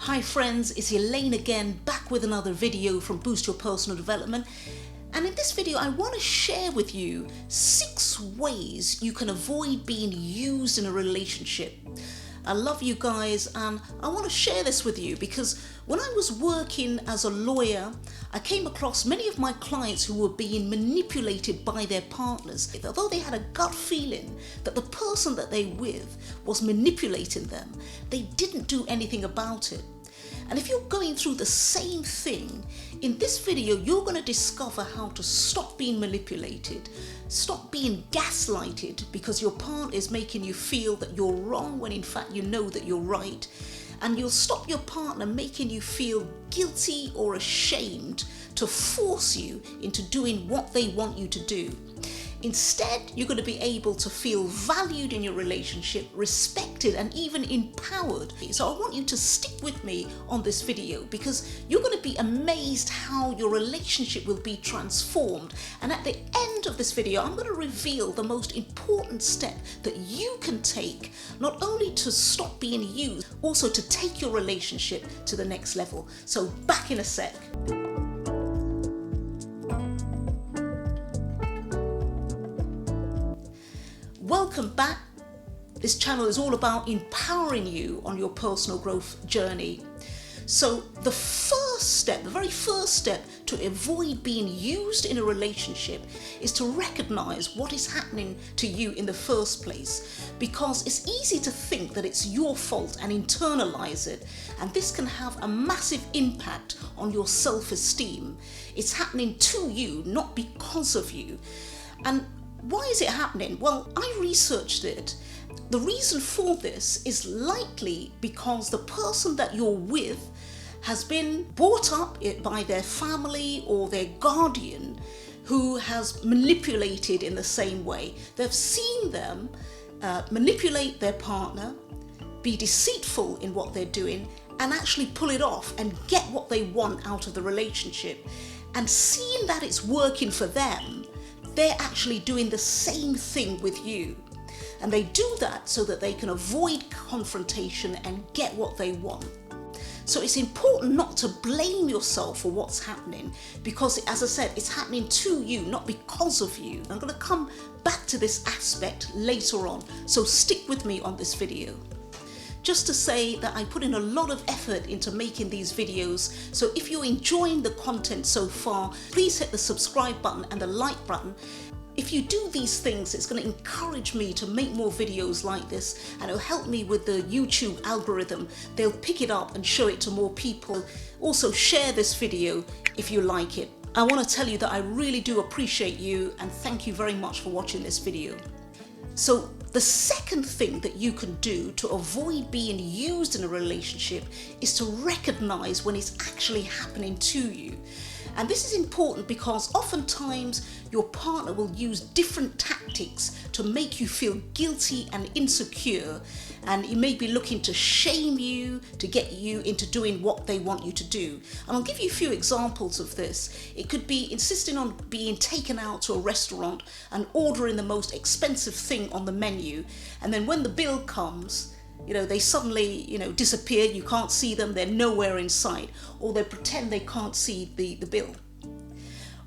Hi friends, it's Elaine again, back with another video from Boost Your Personal Development. And in this video, I want to share with you 6 ways you can avoid being used in a relationship. I love you guys, and I want to share this with you because when I was working as a lawyer, I came across many of my clients who were being manipulated by their partners. Although they had a gut feeling that the person that they were with was manipulating them, they didn't do anything about it. And if you're going through the same thing, in this video, you're going to discover how to stop being manipulated, stop being gaslighted because your partner is making you feel that you're wrong when in fact you know that you're right. And you'll stop your partner making you feel guilty or ashamed to force you into doing what they want you to do. Instead, you're going to be able to feel valued in your relationship, respected, and even empowered. So I want you to stick with me on this video because you're going to be amazed how your relationship will be transformed. And at the end of this video, I'm going to reveal the most important step that you can take, not only to stop being used, also to take your relationship to the next level. So back in a sec. Welcome back. This channel is all about empowering you on your personal growth journey. So the first step, the very first step to avoid being used in a relationship is to recognize what is happening to you in the first place, because it's easy to think that it's your fault and internalize it, and this can have a massive impact on your self-esteem. It's happening to you, not because of you. And why is it happening? Well, I researched it. The reason for this is likely because the person that you're with has been brought up by their family or their guardian who has manipulated in the same way. They've seen them manipulate their partner, be deceitful in what they're doing, and actually pull it off and get what they want out of the relationship. And seeing that it's working for them, they're actually doing the same thing with you. And they do that so that they can avoid confrontation and get what they want. So it's important not to blame yourself for what's happening because, as I said, it's happening to you, not because of you. I'm going to come back to this aspect later on, so stick with me on this video. Just to say that I put in a lot of effort into making these videos, so if you're enjoying the content so far, please hit the subscribe button and the like button. If you do these things, it's going to encourage me to make more videos like this, and it'll help me with the YouTube algorithm. They'll pick it up and show it to more people. Also, share this video if you like it. I want to tell you that I really do appreciate you, and thank you very much for watching this video. So the second thing that you can do to avoid being used in a relationship is to recognize when it's actually happening to you. And this is important because oftentimes your partner will use different tactics to make you feel guilty and insecure, and he may be looking to shame you, to get you into doing what they want you to do. And I'll give you a few examples of this. It could be insisting on being taken out to a restaurant and ordering the most expensive thing on the menu, and then when the bill comes, they suddenly, disappear. You can't see them. They're nowhere in sight, or they pretend they can't see the bill.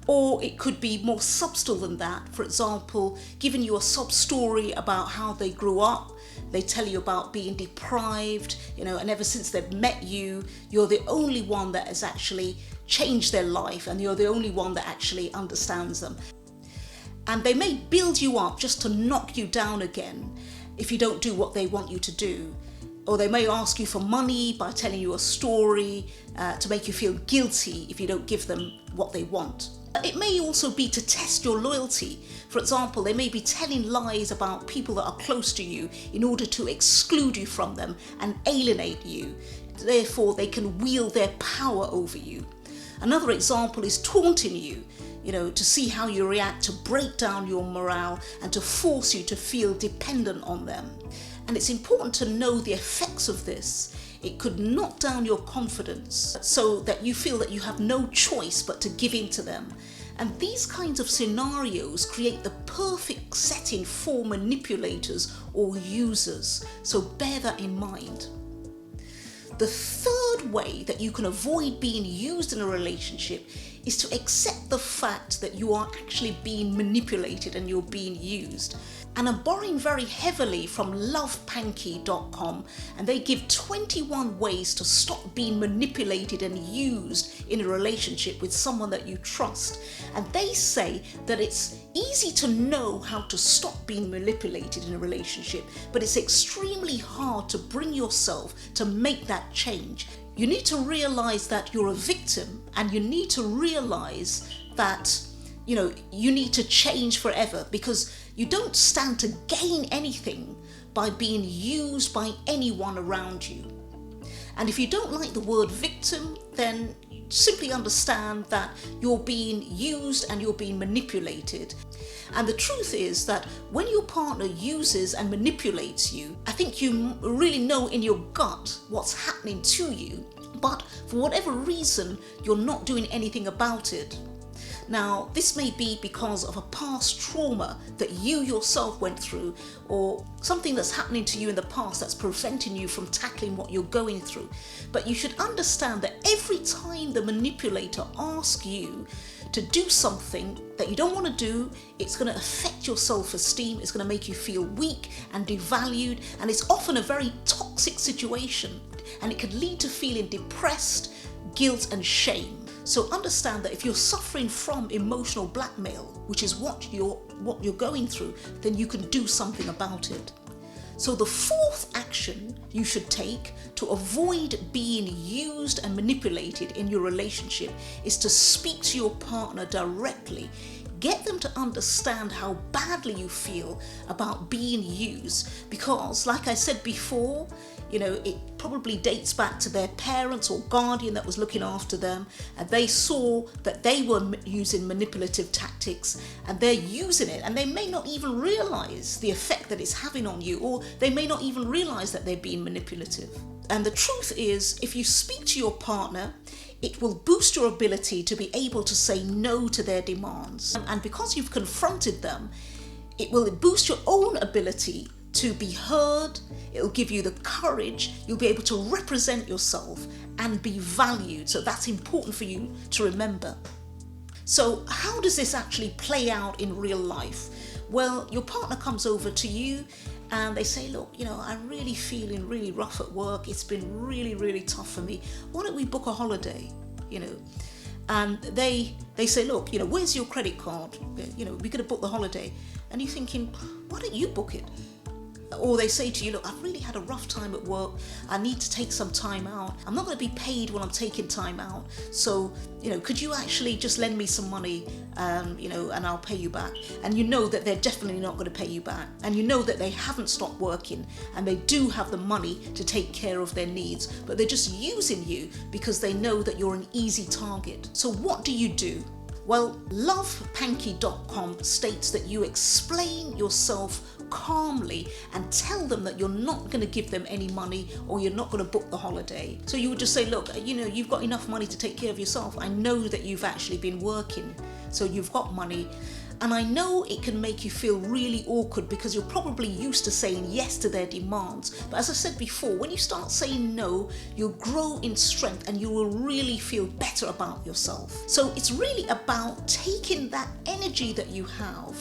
Or it could be more subtle than that. For example, giving you a sob story about how they grew up. They tell you about being deprived, and ever since they've met you, you're the only one that has actually changed their life, and you're the only one that actually understands them. And they may build you up just to knock you down again if you don't do what they want you to do. Or they may ask you for money by telling you a story to make you feel guilty if you don't give them what they want. It may also be to test your loyalty. For example, they may be telling lies about people that are close to you in order to exclude you from them and alienate you. Therefore, they can wield their power over you. Another example is taunting you, to see how you react, to break down your morale and to force you to feel dependent on them. And it's important to know the effects of this. It could knock down your confidence so that you feel that you have no choice but to give in to them. And these kinds of scenarios create the perfect setting for manipulators or users. So bear that in mind. The third third way that you can avoid being used in a relationship is to accept the fact that you are actually being manipulated and you're being used. And I'm borrowing very heavily from lovepanky.com, and they give 21 ways to stop being manipulated and used in a relationship with someone that you trust. And they say that it's easy to know how to stop being manipulated in a relationship, but it's extremely hard to bring yourself to make that change. You need to realize that you're a victim, and you need to realize that you need to change forever, because you don't stand to gain anything by being used by anyone around you. And if you don't like the word victim, then simply understand that you're being used and you're being manipulated. And the truth is that when your partner uses and manipulates you, I think you really know in your gut what's happening to you, but for whatever reason, you're not doing anything about it. Now, this may be because of a past trauma that you yourself went through, or something that's happening to you in the past that's preventing you from tackling what you're going through. But you should understand that every time the manipulator asks you to do something that you don't want to do, it's going to affect your self-esteem, it's going to make you feel weak and devalued, and it's often a very toxic situation, and it could lead to feeling depressed, guilt and shame. So understand that if you're suffering from emotional blackmail, which is what you're going through, then you can do something about it. So the fourth action you should take to avoid being used and manipulated in your relationship is to speak to your partner directly. Get them to understand how badly you feel about being used, because like I said before, it probably dates back to their parents or guardian that was looking after them, and they saw that they were using manipulative tactics, and they're using it, and they may not even realize the effect that it's having on you, or they may not even realize that they're being manipulative. And the truth is, if you speak to your partner, it will boost your ability to be able to say no to their demands. And because you've confronted them, it will boost your own ability to be heard. It will give you the courage. You'll be able to represent yourself and be valued. So that's important for you to remember. So how does this actually play out in real life? Well, your partner comes over to you and they say, look, I'm really feeling really rough at work. It's been really, really tough for me. Why don't we book a holiday? And they say, look, where's your credit card? We're going to book the holiday. And you're thinking, why don't you book it? Or they say to you, look, I've really had a rough time at work. I need to take some time out. I'm not going to be paid when I'm taking time out. So, could you actually just lend me some money, and I'll pay you back. And you know that they're definitely not going to pay you back. And you know that they haven't stopped working and they do have the money to take care of their needs, but they're just using you because they know that you're an easy target. So what do? Well, lovepanky.com states that you explain yourself calmly and tell them that you're not going to give them any money, or you're not going to book the holiday. So you would just say, look, you've got enough money to take care of yourself. I know that you've actually been working, so you've got money. And I know it can make you feel really awkward because you're probably used to saying yes to their demands. But as I said before, when you start saying no, you'll grow in strength and you will really feel better about yourself. So it's really about taking that energy that you have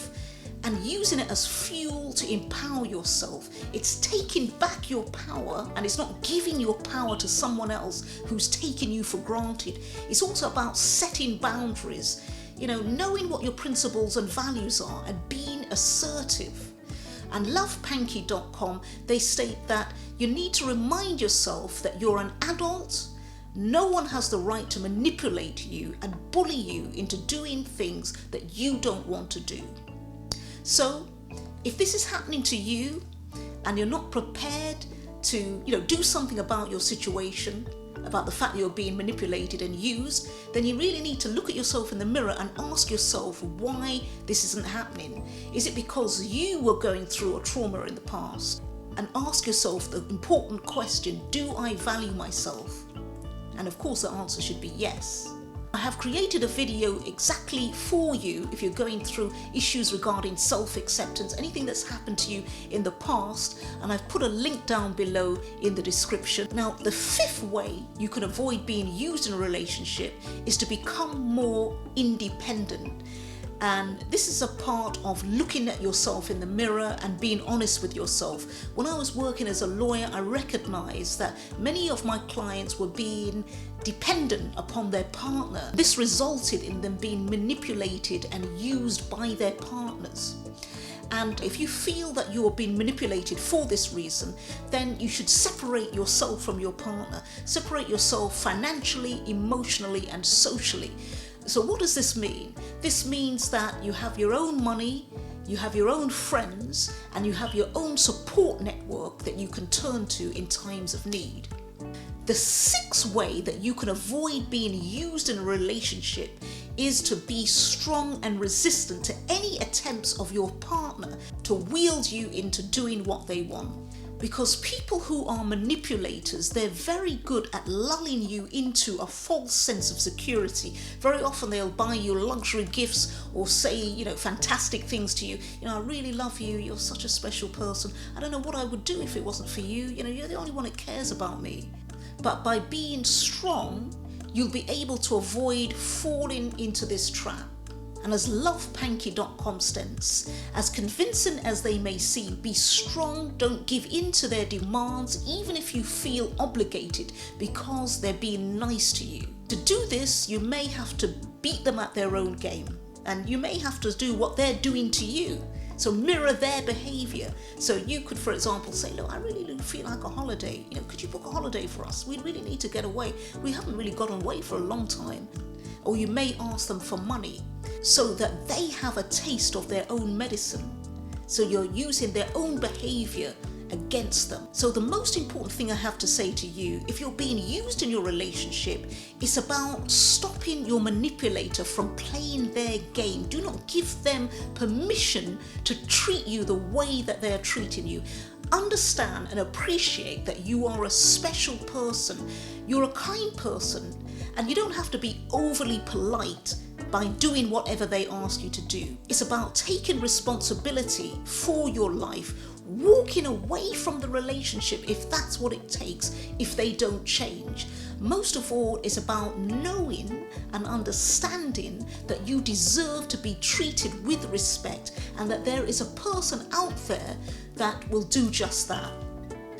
and using it as fuel to empower yourself. It's taking back your power, and it's not giving your power to someone else who's taking you for granted. It's also about setting boundaries, knowing what your principles and values are and being assertive. And lovepanky.com, they state that you need to remind yourself that you're an adult. No one has the right to manipulate you and bully you into doing things that you don't want to do. So if this is happening to you and you're not prepared to, do something about your situation, about the fact that you're being manipulated and used, then you really need to look at yourself in the mirror and ask yourself why this isn't happening. Is it because you were going through a trauma in the past? And ask yourself the important question, do I value myself? And of course the answer should be yes. I have created a video exactly for you if you're going through issues regarding self-acceptance, anything that's happened to you in the past, and I've put a link down below in the description. Now, the fifth way you can avoid being used in a relationship is to become more independent. And this is a part of looking at yourself in the mirror and being honest with yourself. When I was working as a lawyer, I recognized that many of my clients were being dependent upon their partner. This resulted in them being manipulated and used by their partners. And if you feel that you are being manipulated for this reason, then you should separate yourself from your partner. Separate yourself financially, emotionally, and socially. So what does this mean? This means that you have your own money, you have your own friends, and you have your own support network that you can turn to in times of need. The sixth way that you can avoid being used in a relationship is to be strong and resistant to any attempts of your partner to wield you into doing what they want. Because people who are manipulators, they're very good at lulling you into a false sense of security. Very often they'll buy you luxury gifts or say, fantastic things to you. I really love you. You're such a special person. I don't know what I would do if it wasn't for you. You're the only one that cares about me. But by being strong, you'll be able to avoid falling into this trap. And as lovepanky.com states, as convincing as they may seem, be strong, don't give in to their demands, even if you feel obligated because they're being nice to you. To do this, you may have to beat them at their own game, and you may have to do what they're doing to you. So mirror their behavior. So you could, for example, say, look, I really do feel like a holiday. Could you book a holiday for us? We really need to get away. We haven't really gotten away for a long time. Or you may ask them for money so that they have a taste of their own medicine. So you're using their own behavior against them. So the most important thing I have to say to you, if you're being used in your relationship, it's about stopping your manipulator from playing their game. Do not give them permission to treat you the way that they're treating you. Understand and appreciate that you are a special person. You're a kind person, and you don't have to be overly polite by doing whatever they ask you to do. It's about taking responsibility for your life, walking away from the relationship if that's what it takes, if they don't change. Most of all, it's about knowing and understanding that you deserve to be treated with respect and that there is a person out there that will do just that.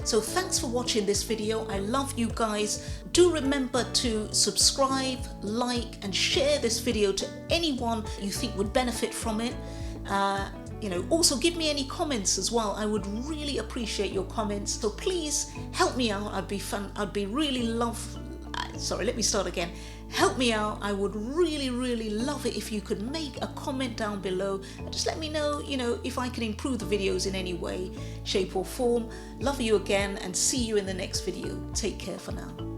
So thanks for watching this video. I love you guys. Do remember to subscribe, like, and share this video to anyone you think would benefit from it. Also give me any comments as well. I would really appreciate your comments. So please help me out. Help me out. I would really love it if you could make a comment down below and just let me know, if I can improve the videos in any way, shape or form. Love you again and see you in the next video. Take care for now.